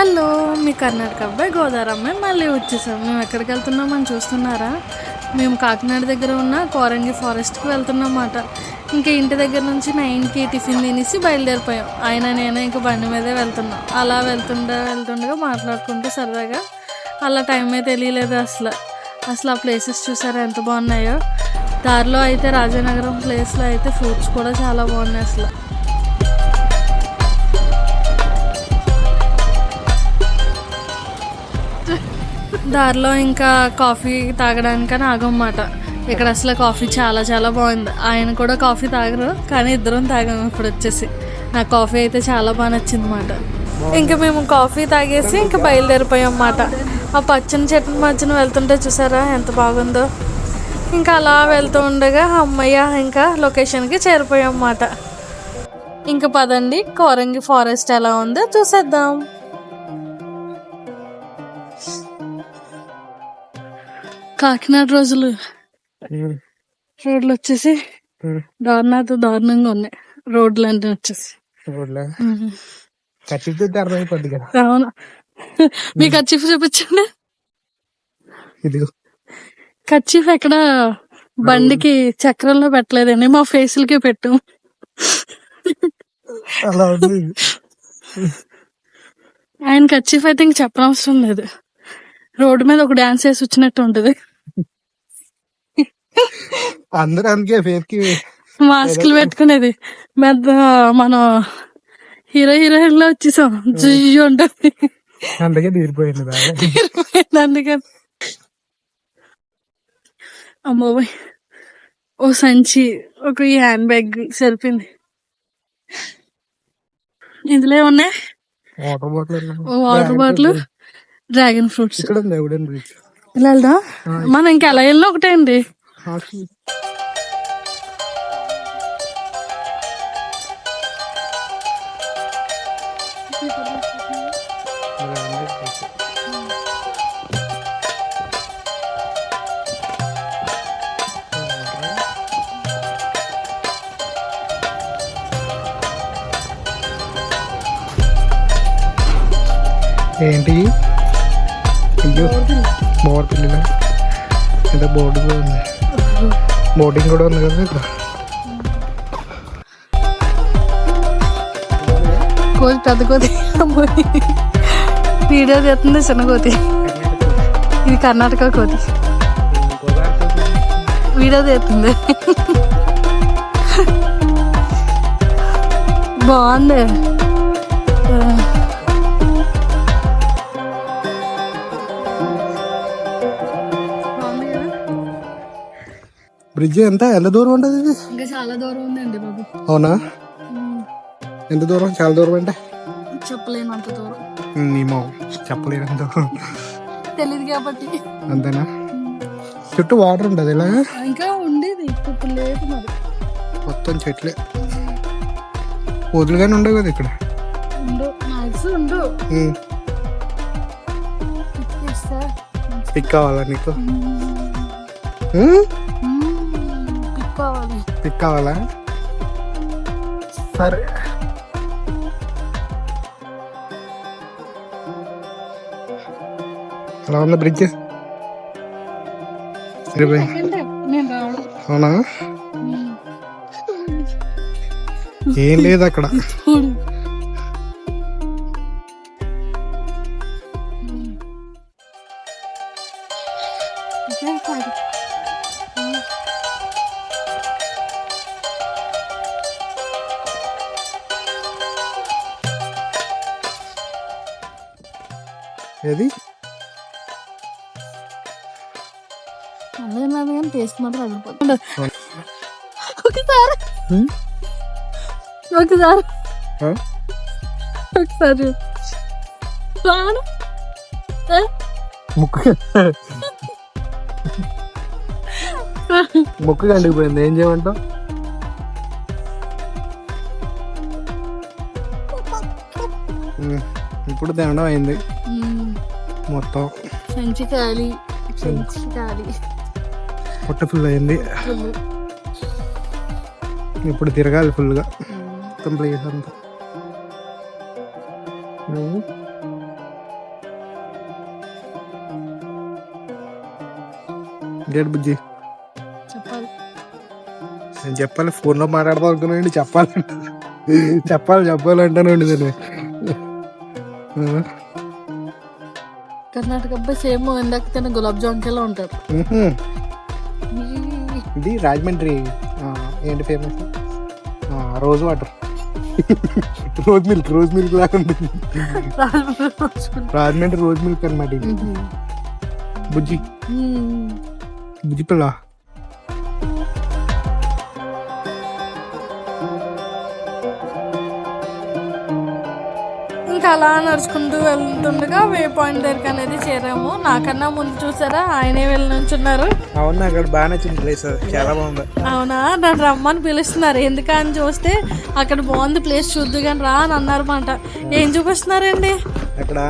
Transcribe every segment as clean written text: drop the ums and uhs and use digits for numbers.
Hello, మీ కర్ణాటక అబ్బాయి గోదావరి అమ్మాయి మళ్ళీ వచ్చేసాం. మేము ఎక్కడికి వెళ్తున్నామని చూస్తున్నారా? మేము కాకినాడ దగ్గర ఉన్న కోరంగి ఫారెస్ట్కి వెళ్తున్నమాట. ఇంకా ఇంటి దగ్గర నుంచి 9కి టిఫిన్ తినేసి బయలుదేరిపోయాం. నేను ఇంకా బండి మీదే వెళ్తున్నాం. అలా వెళ్తుండగా మాట్లాడుకుంటూ సరదాగా అలా టైమే తెలియలేదు. అసలు ఆ ప్లేసెస్ చూసారా ఎంత బాగున్నాయో. దారిలో అయితే రాజానగరం ప్లేస్లో అయితే ఫ్రూట్స్ కూడా చాలా బాగున్నాయి. దారిలో ఇంకా కాఫీ తాగడానికని ఆగమాట. ఇక్కడ అసలు కాఫీ చాలా చాలా బాగుంది. ఆయన కూడా కాఫీ తాగరు, కానీ ఇద్దరం తాగాము. ఇప్పుడు వచ్చేసి నాకు కాఫీ అయితే చాలా బాగా నచ్చింది అన్నమాట. ఇంకా మేము కాఫీ తాగేసి ఇంకా బయలుదేరిపోయాం అన్నమాట. ఆ పచ్చని చెట్ల మధ్యన వెళ్తుంటే చూసారా ఎంత బాగుందో. ఇంకా అలా వెళ్తూ ఉండగా అమ్మయ్య ఇంకా లొకేషన్కి చేరిపోయాం అన్నమాట. ఇంకా పదండి, కోరంగి ఫారెస్ట్ ఎలా ఉందో చూసేద్దాం. కాకినాడ రోడ్లు వచ్చేసి దారుణంగా ఉన్నాయి. రోడ్లు అంటే వచ్చేసి అవును. మీ కర్చీఫ్ చూపించండి. కర్చీఫ్ ఎక్కడ బండికి చక్రంలో పెట్టలేదండి, మా ఫేసులకి పెట్టాం. ఆయన కర్చీఫ్ అయితే ఇంక చెప్పనవసరం లేదు. రోడ్డు మీద ఒక డాన్స్ వేసి వచ్చినట్టు ఉంటది. అందరూ అందుకే మాస్కులు పెట్టుకునేది. పెద్ద మనం హీరోయిన్ లో వచ్చేసాం. జుయ్యి ఉంటుంది, అందుకే తీరిపోయింది. అందుకని అమ్మోయ్ ఓ సంచి, ఒక ఈ హ్యాండ్ బ్యాగ్ సరిపోయింది. ఇందులో ఉన్నాయి వాటర్ బాటిల్, డ్రాగన్ ఫ్రూట్స్. ఇలా వెళ్దాం మనం. ఇంకా ఎలా వెళ్ళినా ఒకటే అండి. ఏంటి బోర్ పిల్లలు ఎంత బోర్డు కూడా ఉంది, బోటింగ్ కూడా ఉంది కదా ఇక్కడ. కోతి, పెద్ద కోతి వీడియో తీస్తుంది. చిన్న కోతి, ఇది కర్ణాటక కోతి వీడియో తీస్తుంది. బాగుంది. బ్రిడ్జ్ ఎంత దూరం ఉంటుంది? ఇంకా చాలా దూరం ఉందండి బాబు. అవునా? ఎంత దూరం? చాలా దూరం అంటే చెప్పలేను అంత దూరం. చెప్పలేను అంత దూరం, తెలియదు కాబట్టి. అంతేనా? చుట్టూ వాటర్ ఉంటుంది ఇలా? ఇంకా ఉండేది, ఇప్పుడు లేదు మరి. మొత్తం చెట్లే, వదులుగానే ఉండవు కదా ఇక్కడ. పిక్ కావాలా నీకు? పిక్ కావాలా? సరే. ఎలా ఉంది బ్రిడ్జ్? అవునా? ఏం లేదు అక్కడ. ఏది కానీ టేస్ట్ మాత్రం అదిరిపోతుంది. ఒకసారి ముక్కు కండిపోయింది, ఏం చేయమంటావు? ఇప్పుడు తినడం అయింది మొత్తం. సంచి ఖాళీ, పొట్ట ఫుల్ అయింది. ఇప్పుడు తిరగాలి ఫుల్గా మొత్తం ప్లేస్ అంతా. ఇంకేంటి బుజ్జి చెప్పాలి. నేను చెప్పాలి, ఫోన్లో మాట్లాడదాం అనుకున్నాండి. చెప్పాలంటానండి నేను. కర్ణాటక అబ్బాయి సేమ్ ఇందాక తిన్న గులాబ్ జామున్కేలా ఉంటారు. ఇది రాజమండ్రి ఏంటి famous, rose water, rose milk లాగా ఉంటుంది. రాజమండ్రి రోజ్ మిల్క్ అనమాట ఇది. బుజ్జి పిల్ల. ఇంకా అలా నడుచుకుంటూ వెళ్తుండగా వే పాయింట్ దగ్గరికి అనేది చేరాము. నాకన్నా ముందు చూసారా ఆయనే వెళ్ళి నుంచున్నారు. అవునా, అక్కడ బాగా నచ్చింది ప్లేస్, చాలా బాగుంది. అవునా, నన్ను రమ్మని పిలుస్తున్నారు. ఎందుకని చూస్తే అక్కడ బాగుంది ప్లేస్ చూద్దు కానీ రా అని అన్నారు మాట. ఏం చూపిస్తున్నారండి? అక్కడ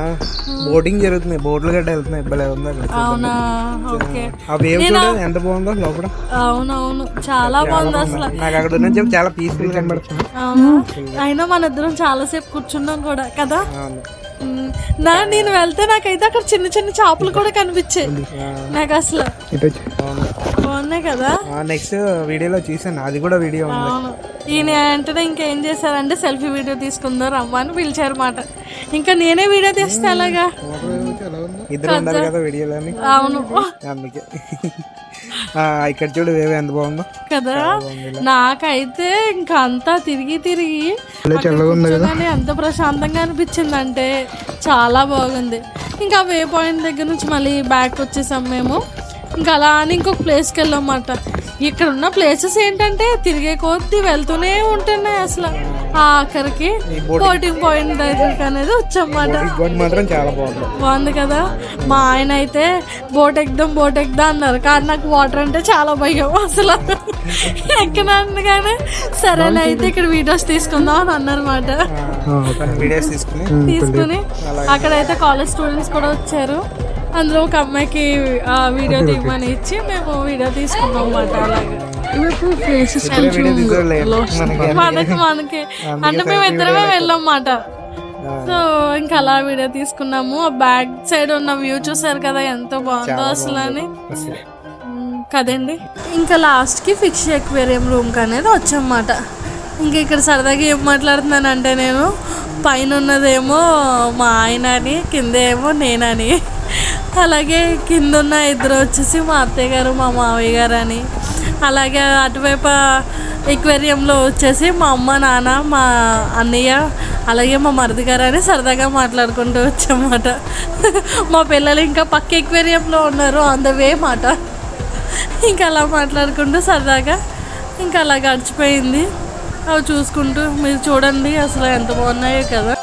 బోటింగ్ జరుగుతుంది, బోట్లు గడ్డ వెళ్తున్నాయి, భలే ఉంది అక్కడ. అవునా, ఓకే. ఆ వేవ్ చూడండి ఎంత బాగుందో లోపల. అవునవును, చాలా బాగుంది అసలు. నాకు అక్కడ నుంచి చాలా పీస్ఫుల్ కనబడుతుంది. అవును, అయినా మన ఇద్దరం చాలా సేపు కూర్చున్నాం కూడా కదా. నేను వెళ్తే నాకైతే అక్కడ చిన్న చిన్న చేపలు కూడా కనిపించాయి నాకు అసలు. బాగున్నాయి కదా. నెక్స్ట్ వీడియోలో చూసాను, అది కూడా వీడియో ఉంది. అవును, ఈయన వెంటనే ఇంకేం చేశారంటే సెల్ఫీ వీడియో తీసుకుందాం రమ్మని పిలిచారు మాట. ఇంకా నేనే వీడియో తీస్తే అలాగా, ఇద్దరు ఉన్నారు కదా వీడియోలోని. అవును, అందుకే ఇక్కడ చూడు వేవ్ ఎంత బాగుందో కదా. నాకైతే ఇంకా అంతా తిరిగి ఎంత ప్రశాంతంగా అనిపించింది అంటే చాలా బాగుంది. ఇంకా వే పాయింట్ దగ్గర నుంచి మళ్ళీ బ్యాక్ వచ్చేసాం మేము. ఇంకా అలా అని ఇంకొక ప్లేస్కి వెళ్ళామన్నమాట. ఇక్కడ ఉన్న ప్లేసెస్ ఏంటంటే తిరిగే కొద్దీ వెళ్తూనే ఉంటున్నాయి అసలు. ఆఖరికి బోటింగ్ పాయింట్ దగ్గరికి అనేది వచ్చామన్నమాట. బాగుంది కదా. మా ఆయన అయితే బోట్ ఎక్కుదాం అన్నారు, కానీ నాకు వాటర్ అంటే చాలా భయం అసలు. ఎక్కడాను కానీ సరేలే అయితే ఇక్కడ వీడియోస్ తీసుకుందాం అని అన్నారన్నమాట. తీసుకుని అక్కడైతే కాలేజ్ స్టూడెంట్స్ కూడా వచ్చారు. అందులో ఒక అమ్మాయికి వీడియో తీయమని ఇచ్చి మేము వీడియో తీసుకున్నాం అన్నమాట. అలాగే మనకి అంటే మేము ఇద్దరమే వెళ్ళాం అన్నమాట. సో ఇంకా అలా వీడియో తీసుకున్నాము. ఆ బ్యాక్ సైడ్ ఉన్న వ్యూ చూసారు కదా ఎంత బాగుందో అసలు అని కదండి. ఇంకా లాస్ట్కి ఫిష్ ఎక్వేరియం రూమ్కి అనేది వచ్చామన్నమాట. ఇంక ఇక్కడ సరదాగా ఏం మాట్లాడుతున్నానంటే నేను పైన ఉన్నదేమో మా ఆయన అని, కింద ఏమో నేనని, అలాగే కింద ఉన్న ఇద్దరు వచ్చేసి మా అత్తయ్య గారు మా మావయ్య గారు అని, అలాగే అటువైపు ఎక్వేరియంలో వచ్చేసి మా అమ్మ నాన్న మా అన్నయ్య అలాగే మా మరిది గారు అని సరదాగా మాట్లాడుకుంటూ వచ్చామాట. మా పిల్లలు ఇంకా పక్క ఎక్వేరియంలో ఉన్నారు ఆన్ ద వే మాట. ఇంకా అలా మాట్లాడుకుంటూ సరదాగా ఇంకా అలా గడిచిపోయింది. అవి చూసుకుంటూ మీరు చూడండి అసలు ఎంత బాగున్నాయో కదా.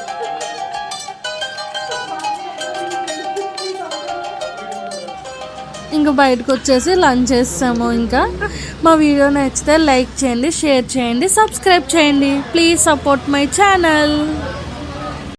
ఇంకా బయటకు వచ్చేసి లంచ్ చేస్తాము. ఇంకా మా వీడియో నచ్చితే లైక్ చేయండి, షేర్ చేయండి, సబ్స్క్రైబ్ చేయండి. Please support my channel.